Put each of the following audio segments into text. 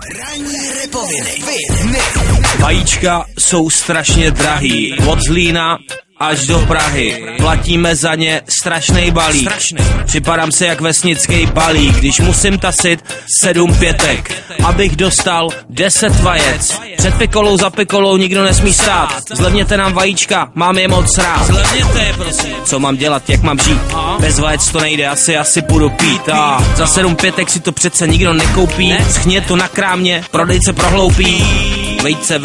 Ranní repoviny. Vajíčka jsou strašně drahý, od Zlína až do Prahy. Platíme za ně strašnej balík. Připadám se jak vesnický balík, když musím tasit 7 pětek, abych dostal 10 vajec. Před pikolou za pikolou nikdo nesmí stát. Zlevněte nám vajíčka, mám je moc rád. Zlevněte je, prosím. Co mám dělat, jak mám žít? Bez vajec to nejde, asi půjdu pít. Za 7 pětek si to přece nikdo nekoupí. Schně to na krámě, prodejce prohloupí. Vejce,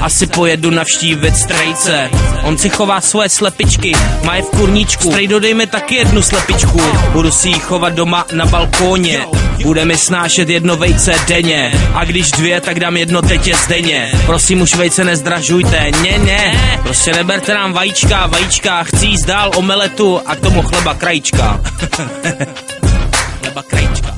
asi pojedu navštívit strejce. On si chová svoje slepičky, má je v kurníčku. Strejdo, dej mi taky jednu slepičku. Budu si ji chovat doma na balkóně. Bude mi snášet jedno vejce denně. A když 2, tak dám jedno tetě zdenně. Prosím, už vejce nezdražujte, ne. Prostě neberte nám vajíčka, chci jíst dál omeletu a k tomu chleba krajíčka. Chleba krajíčka.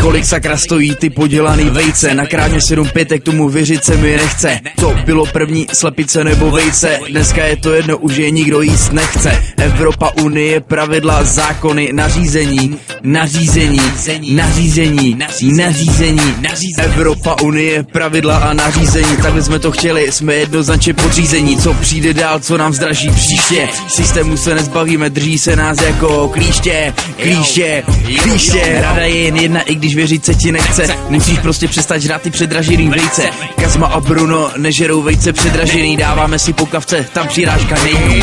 Kolik sakra stojí ty podělaný vejce? Na krámě 7 pětek, tomu věřit se mi nechce. To bylo první, slepice nebo vejce? Dneska je to jedno, už je nikdo jíst nechce. Evropa, Unie, pravidla, zákony, nařízení. Evropa, Unie, pravidla a nařízení. Takhle jsme to chtěli, jsme jednoznačně podřízení. Co přijde dál, co nám zdraží příště? Systému se nezbavíme, drží se nás jako klíště. Rada je jen jedna, i když věřit se ti nechce. Musíš prostě přestat žrát ty předražený vejce. Kazma a Bruno nežerou vejce předražený. Dáváme si po kavce, tam přirážka není.